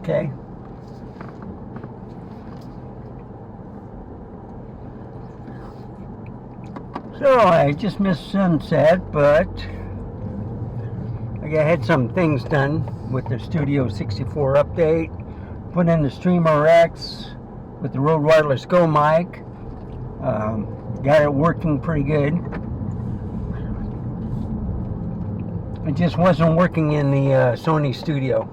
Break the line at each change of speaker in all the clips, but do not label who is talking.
Okay. So I just missed sunset, but I had some things done with the Studio 64 update. Put in the Stream RX with the Rode Wireless Go mic. Got it working pretty good. It just wasn't working in the Sony Studio.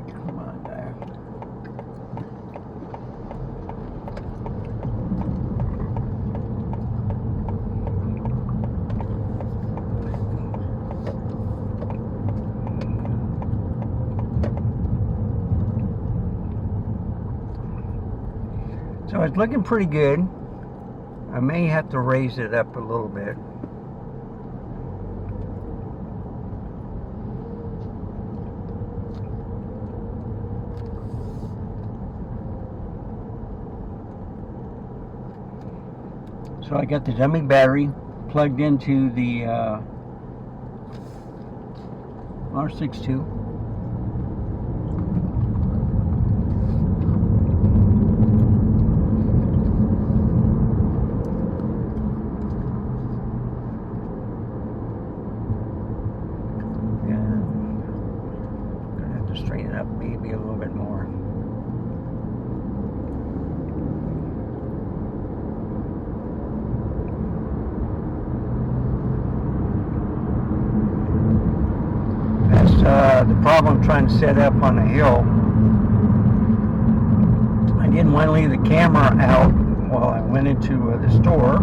Come on there. So it's looking pretty good. I may have to raise it up a little bit. So I got the dummy battery plugged into the R6II. Yeah, I'm gonna have to straighten it up maybe a little bit more. The problem trying to set up on a hill. I didn't want to leave the camera out while I went into the store.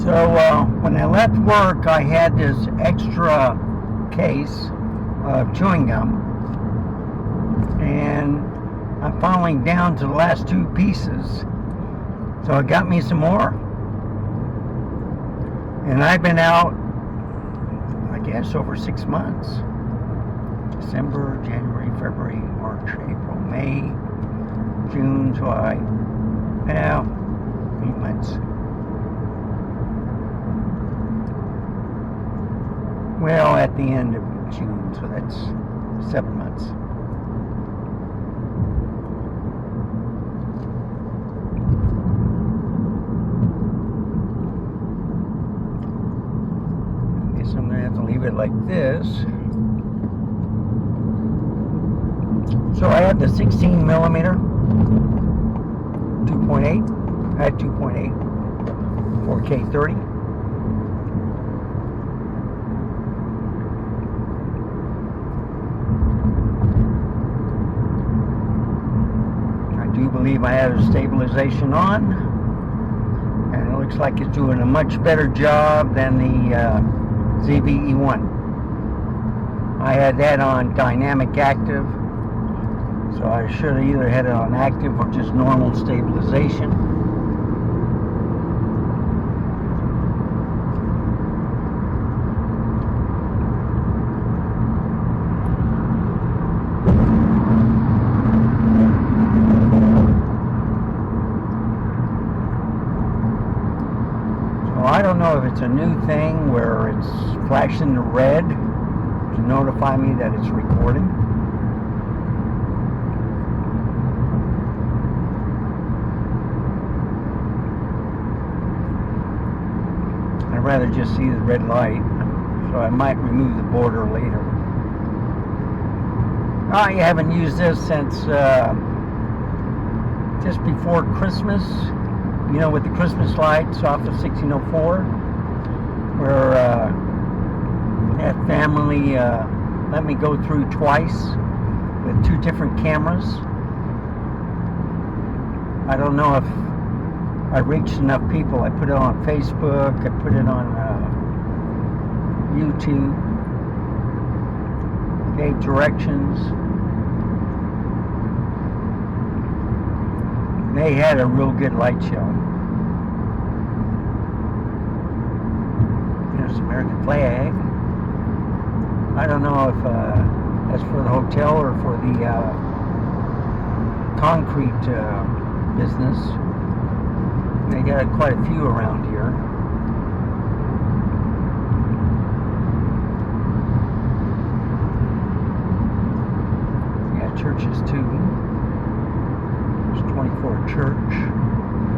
So when I left work, I had this extra case of chewing gum, and I'm finally down to the last two pieces. So I got me some more. And I've been out, I guess, over 6 months. December, January, February, March, April, May, June, July. Now, 8 months. Well, at the end of June, so that's 7 months. I'm going to have to leave it like this. So I have the 16 millimeter 2.8. I had 2.8 4K 30. I do believe I have a stabilization on, and it looks like it's doing a much better job than the ZVE1. I had that on dynamic active, so I should have either had it on active or just normal stabilization. So I don't know if it's a new thing where it's flashing the red to notify me that it's recording. I'd rather just see the red light, so I might remove the border later. I haven't used this since just before Christmas, you know, with the Christmas lights off the 1604, where that family let me go through twice with two different cameras. I don't know if I reached enough people. I put it on Facebook, I put it on YouTube, gave directions. They had a real good light show. There's the American flag. I don't know if that's for the hotel or for the concrete business. They got quite a few around here. Yeah, churches too. There's 24 Church,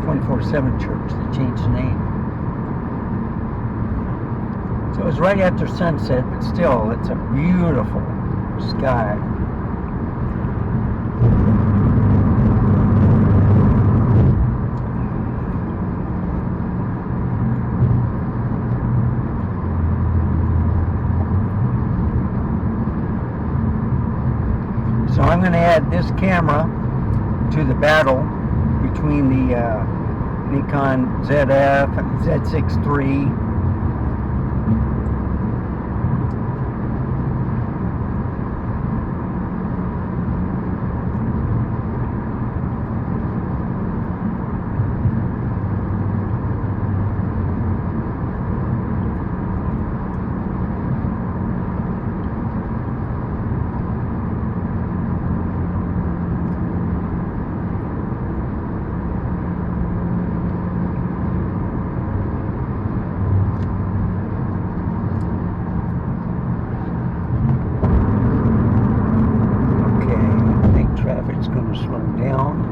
24/7 Church. They changed the name. So it's right after sunset, but still, it's a beautiful sky. So I'm going to add this camera to the battle between the Nikon ZF and the Z6 III. Traffic's going to slow down.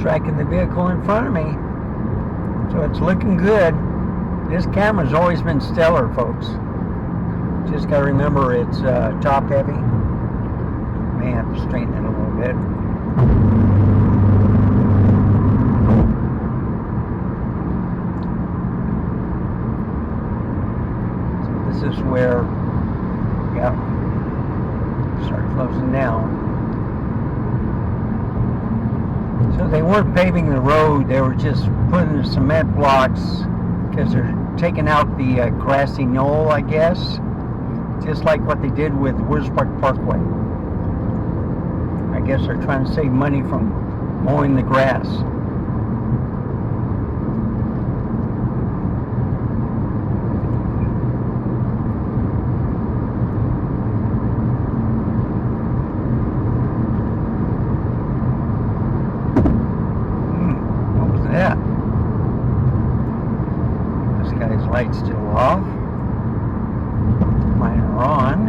Tracking the vehicle in front of me, so it's looking good. This camera's always been stellar, folks. Just got to remember it's top heavy. May have to straighten it a little bit. So this is where, yeah, start closing down. So they weren't paving the road, they were just putting the cement blocks because they're taking out the grassy knoll, I guess. Just like what they did with Wurzbach Parkway. I guess they're trying to save money from mowing the grass. Lights still off. Mine are on.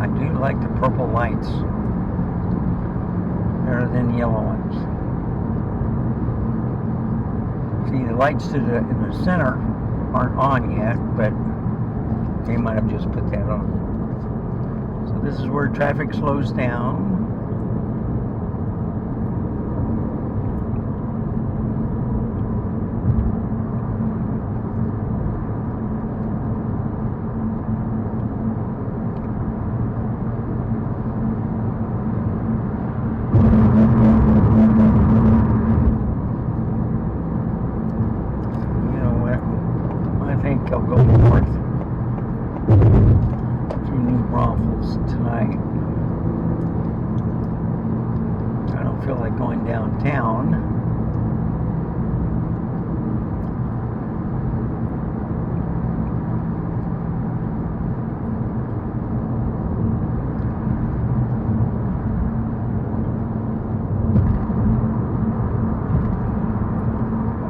I do like the purple lights better than yellow ones. See, the lights in the center aren't on yet, but they might have just put that on. So this is where traffic slows down. I'll go north through New Braunfels tonight. I don't feel like going downtown.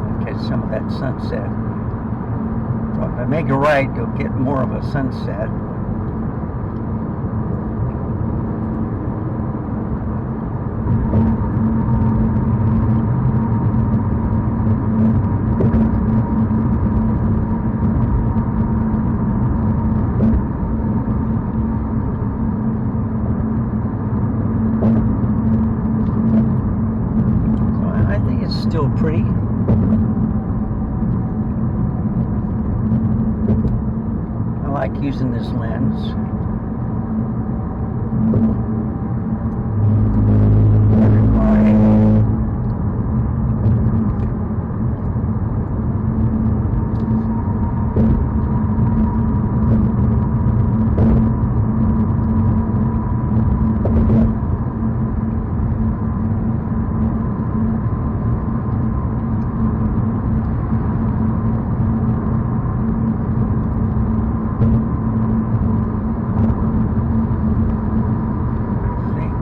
I'll catch some of that sunset. If I make a right, you'll get more of a sunset. still pretty. I like using this lens.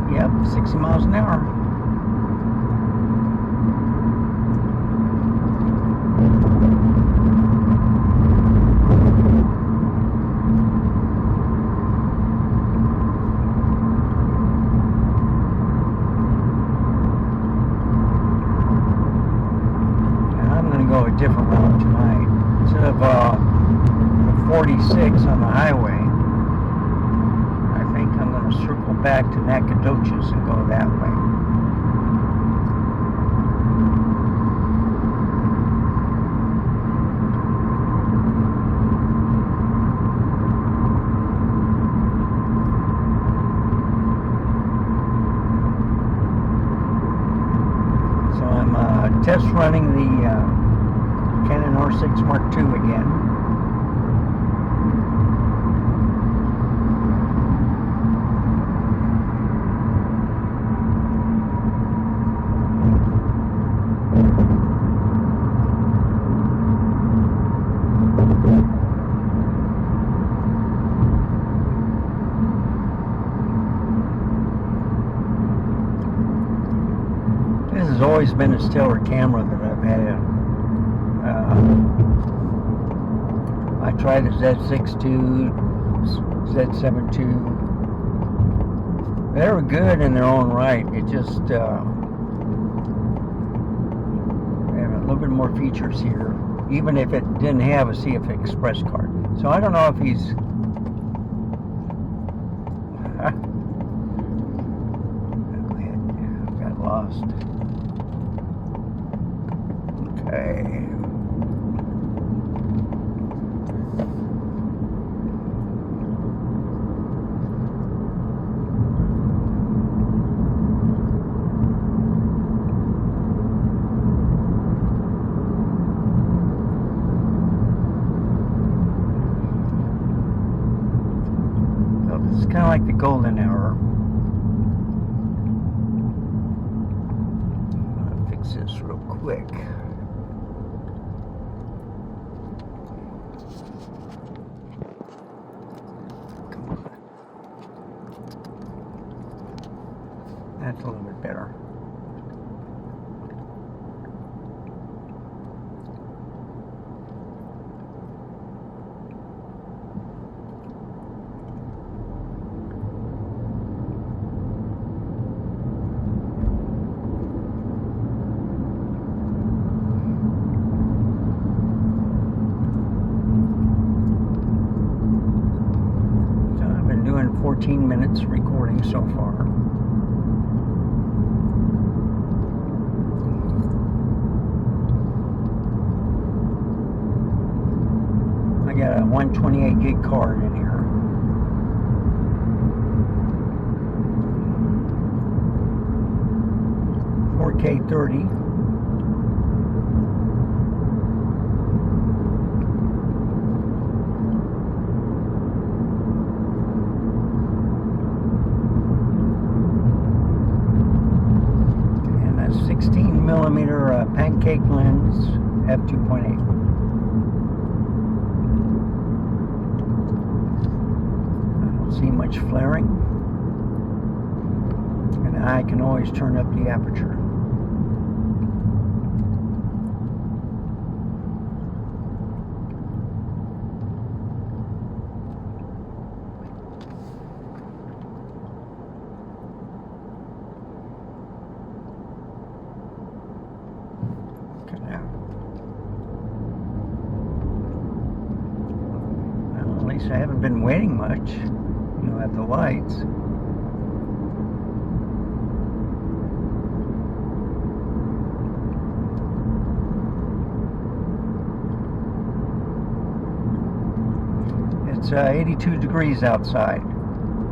Yep, 60 miles an hour. I'm going to go a different route tonight. Instead of 46 on the highway, I'm going to circle back to Nacogdoches and go that way. So I'm test running the Canon R6 Mark II again. This has always been a stellar camera that I've had. I tried the Z6II, Z7 II. They were good in their own right. It just they have a little bit more features here, even if it didn't have a CF Express card. So I don't know if he's got lost. Okay. So this is kind of like the golden hour. I'm gonna fix this real quick. That's a little bit better. So I've been doing 14 minutes recording so far. I got a 128 gig card in here. $4K 30. And a 16mm pancake lens f2.8. See much flaring, and I can always turn up the aperture. Okay, now. Well, at least I haven't been waiting much. At the lights. It's 82 degrees outside.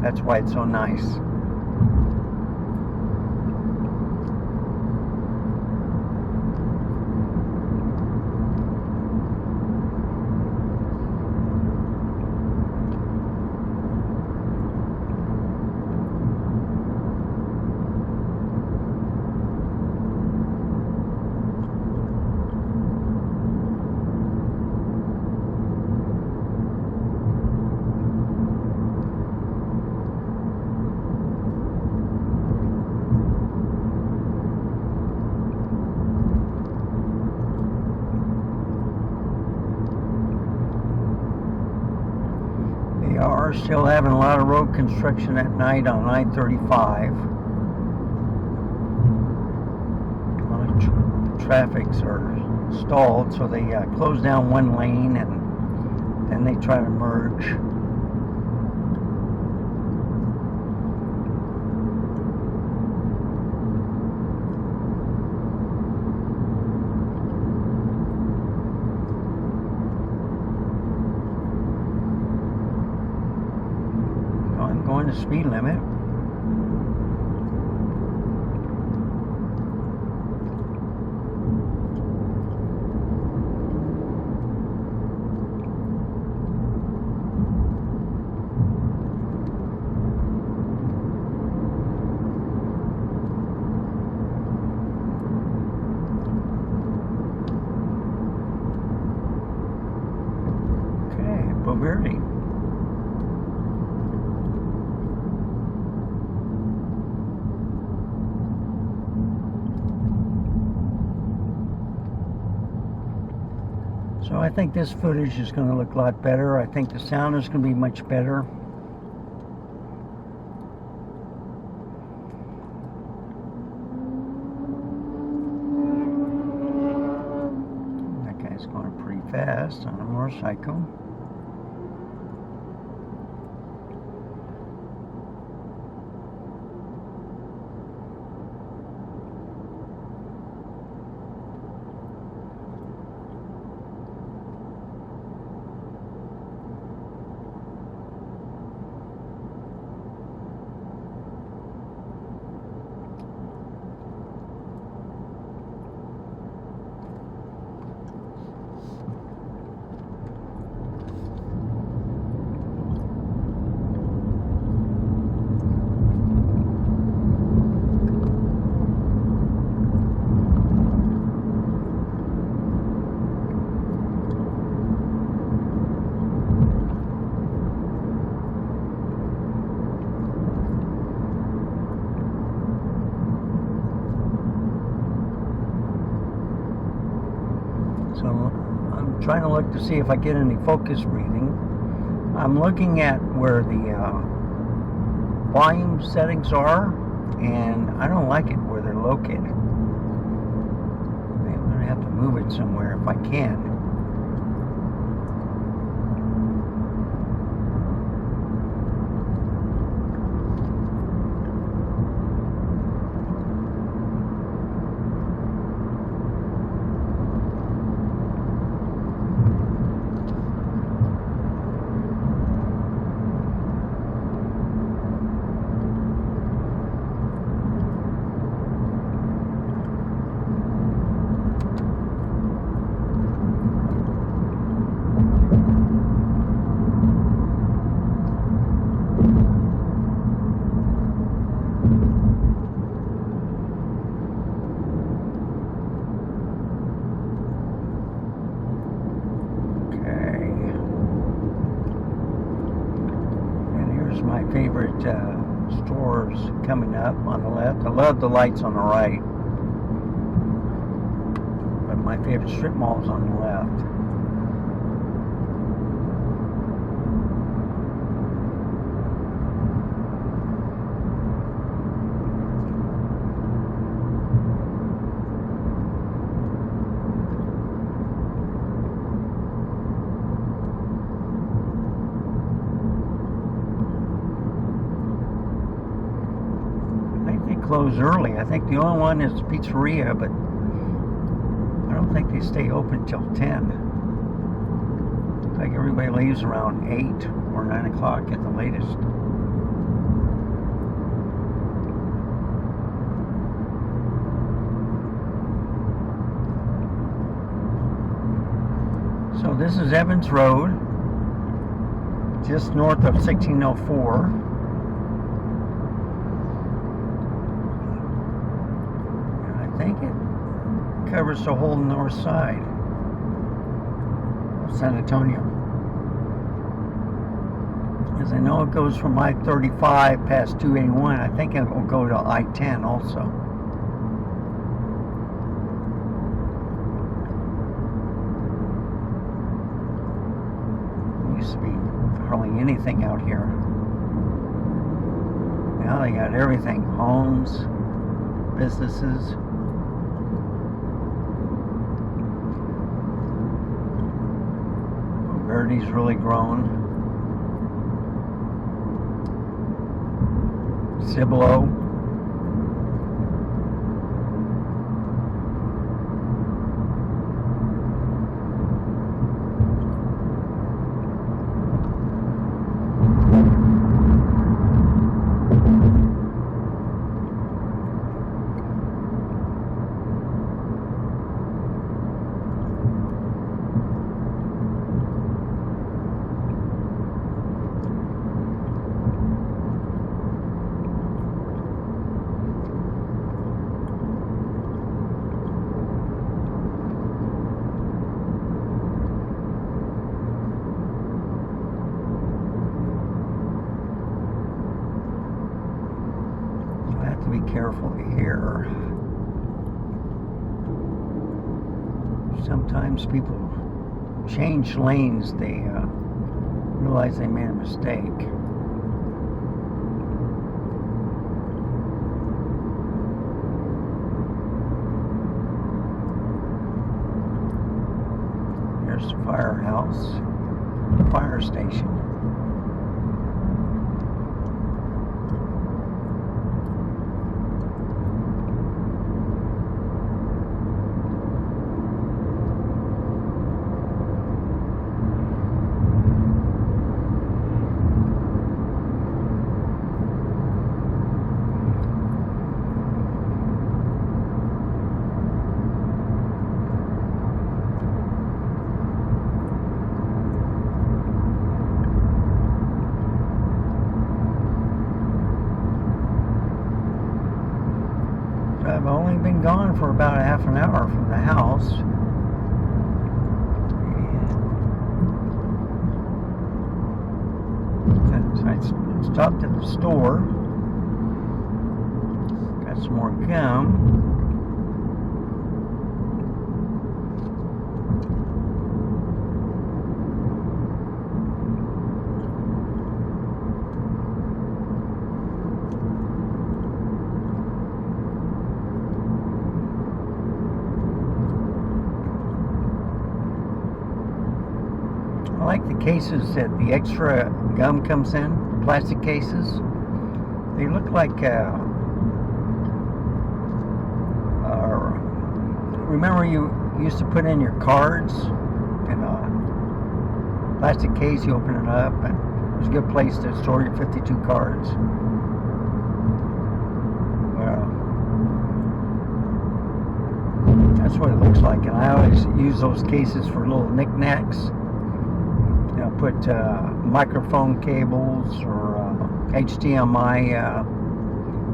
That's why it's so nice. They are still having a lot of road construction at night on I-35. A lot of traffics are stalled, so they close down one lane and then they try to merge. Going the speed limit. Okay, Boverdi. So I think this footage is going to look a lot better. I think the sound is going to be much better. That guy's going pretty fast on a motorcycle. So I'm trying to look to see if I get any focus reading. I'm looking at where the volume settings are, and I don't like it where they're located. I'm going to have to move it somewhere if I can. My favorite stores coming up on the left. I love the lights on the right, but my favorite strip mall is on the left. Close early. I think the only one is Pizzeria, but I don't think they stay open till 10. Looks like everybody leaves around 8. or 9 o'clock at the latest. So this is Evans Road, just north of 1604. And I think it covers the whole north side of San Antonio. As I know, it goes from I-35 past 281. I think it will go to I-10 also. Used to be hardly anything out here. Now they got everything. Homes, businesses. Verdi's really grown. Cibolo. Be careful here. Sometimes people change lanes, they realize they made a mistake. Here's the firehouse, fire station. I've only been gone for about a half an hour from the house. And I stopped at the store. Got some more gum. I like the cases that the extra gum comes in, plastic cases. They look like, remember you used to put in your cards in a plastic case, you open it up, and it was a good place to store your 52 cards. Well, that's what it looks like, and I always use those cases for little knickknacks. You know, put microphone cables or HDMI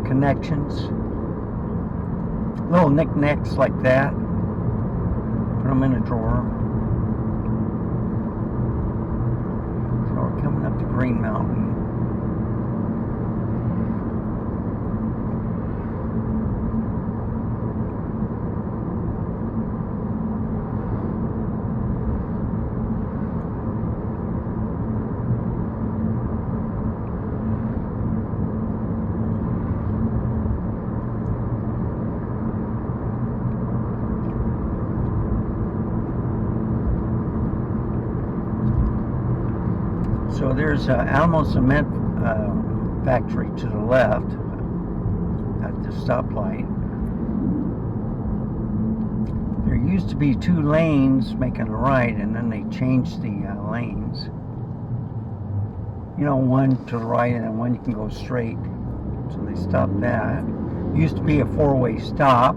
connections, little knickknacks like that. Put them in a drawer. So we're coming up to Green Mountain. So there's an Alamo Cement factory to the left at the stoplight. There used to be 2 lanes making a right, and then they changed the lanes. you know, one to the right and then one you can go straight. So they stopped that. Used to be a four-way stop.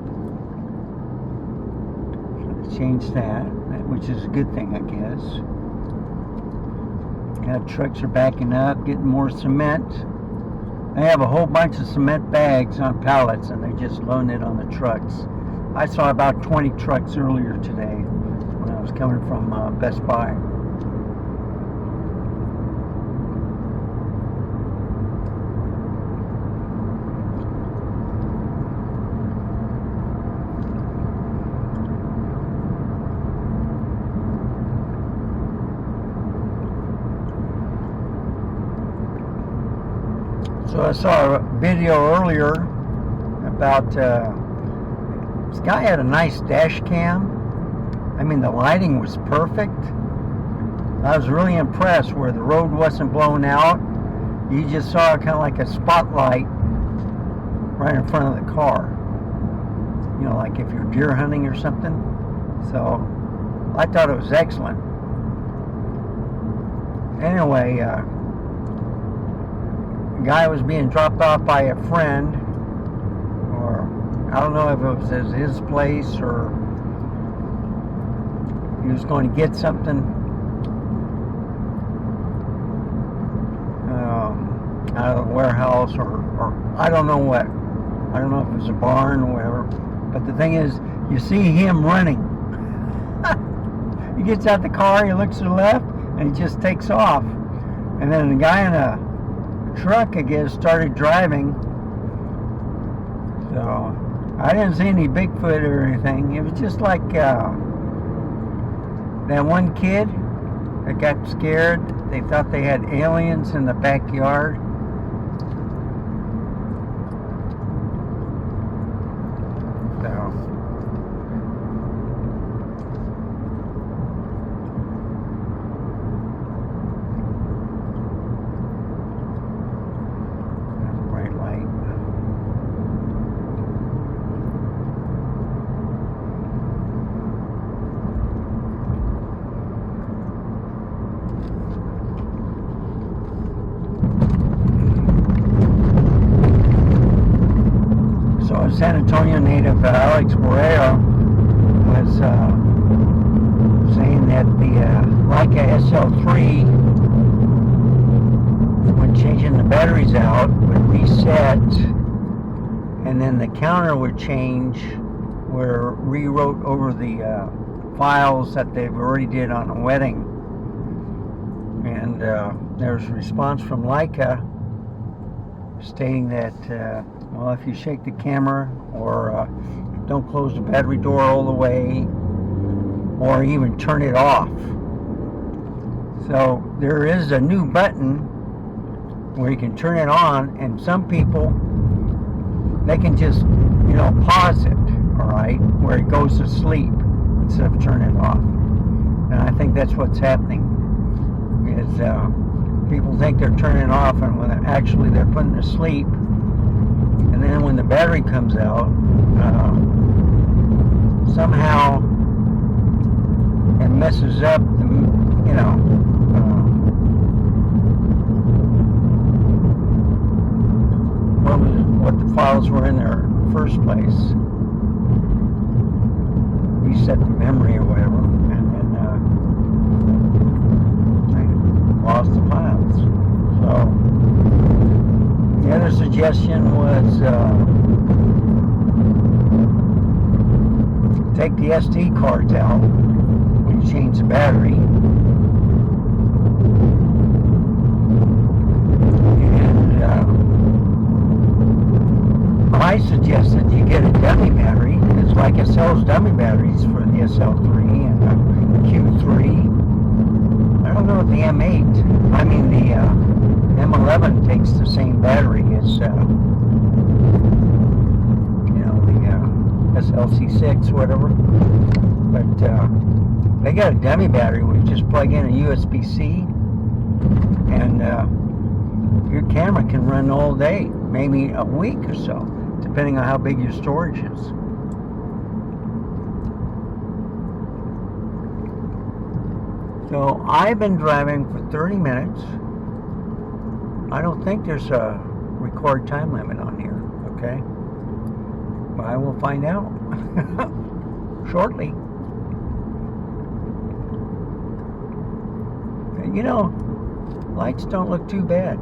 So they changed that, which is a good thing, I guess. Now trucks are backing up, getting more cement. They have a whole bunch of cement bags on pallets and they're just loading it on the trucks. I saw about 20 trucks earlier today when I was coming from Best Buy. So I saw a video earlier about this guy had a nice dash cam. I mean, the lighting was perfect. I was really impressed where the road wasn't blown out. You just saw kind of like a spotlight right in front of the car. You know, like if you're deer hunting or something. So I thought it was excellent. Anyway, the guy was being dropped off by a friend, or I don't know if it was at his place or he was going to get something out of the warehouse, or I don't know what. I don't know if it was a barn or whatever. But the thing is, you see him running. He gets out the car, he looks to the left, and he just takes off. And then the guy in a truck, I guess, started driving. So I didn't see any Bigfoot or anything. It was just like that one kid that got scared. They thought they had aliens in the backyard. So San Antonio native Alex Borrero was saying that the Leica SL3, when changing the batteries out, would reset, and then the counter would change, where rewrote over the files that they've already did on a wedding. And there's a response from Leica stating that well, if you shake the camera or don't close the battery door all the way or even turn it off. So there is a new button where you can turn it on, and some people, they can just, you know, pause it, all right, where it goes to sleep instead of turning it off. And I think that's what's happening, is people think they're turning it off, and when actually they're putting it to sleep. And then when the battery comes out, somehow it messes up, you know, what the files were in there in the first place. Reset the memory or whatever, and then I lost the files. So the other suggestion was take the SD cards out when you change the battery, and I suggested you get a dummy battery. It's like it sells dummy batteries for the SL3 and the Q3. I don't know if the M8, I mean the M11 takes the same battery as you know, the SLC6, whatever. But they got a dummy battery where you just plug in a USB-C, and your camera can run all day, maybe a week or so, depending on how big your storage is. So I've been driving for 30 minutes, I don't think there's a record time limit on here, okay? But I will find out shortly. And, you know, lights don't look too bad.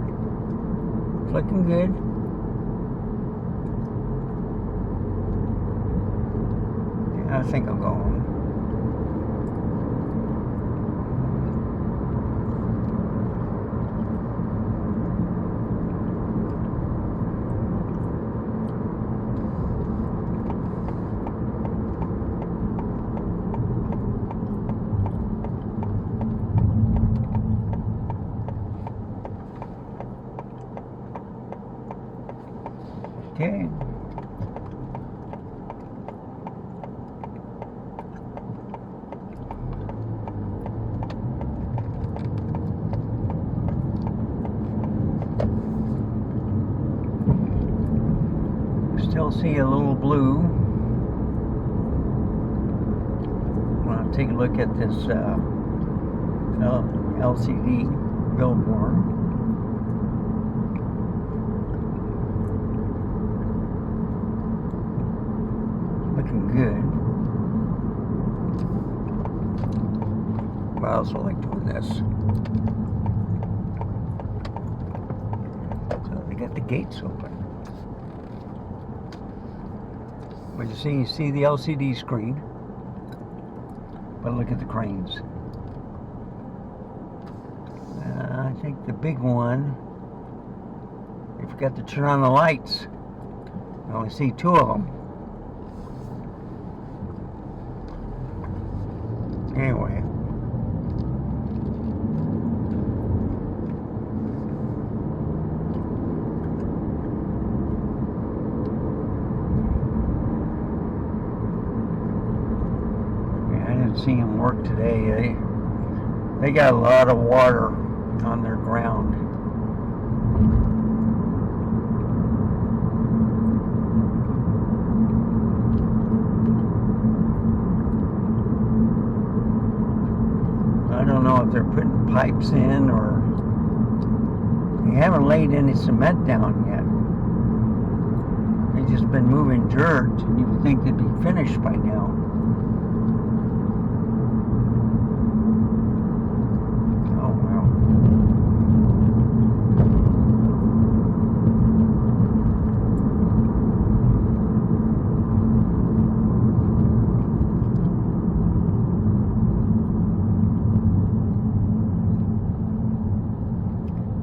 It's looking good. Yeah, I think I'll go home. Okay. Still see a little blue. I'll take a look at this LCD billboard. Looking good. But I also like doing this. So they got the gates open. But you see the LCD screen. But look at the cranes. I think the big one, you forgot to turn on the lights. You only see two of them. Anyway. Yeah, I didn't see them work today. They got a lot of water on their ground. I don't know if they're putting pipes in or they haven't laid any cement down yet. They've just been moving dirt, and you would think they'd be finished by now. Oh well.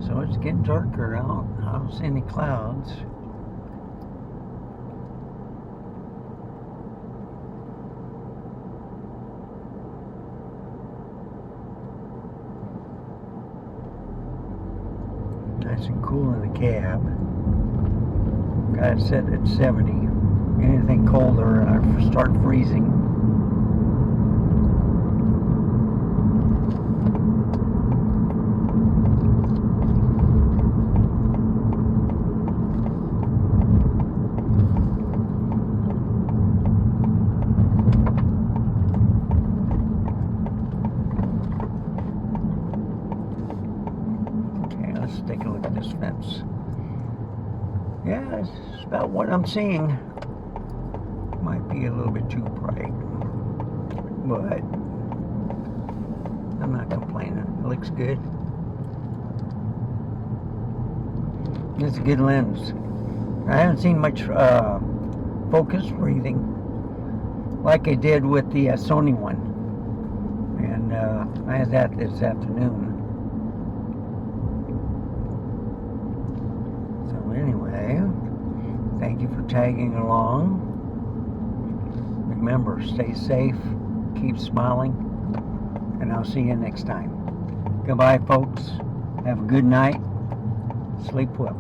So it's getting darker out. I don't see any clouds. Nice and cool in the cab. Got it set at 70. Anything colder, I start freezing. Let's take a look at this fence. Yeah, it's about what I'm seeing. Might be a little bit too bright, but I'm not complaining. It looks good. It's a good lens. I haven't seen much focus breathing like I did with the Sony one, and I had that this afternoon. Anyway, thank you for tagging along. Remember, stay safe, keep smiling, and I'll see you next time. Goodbye, folks. Have a good night. Sleep well.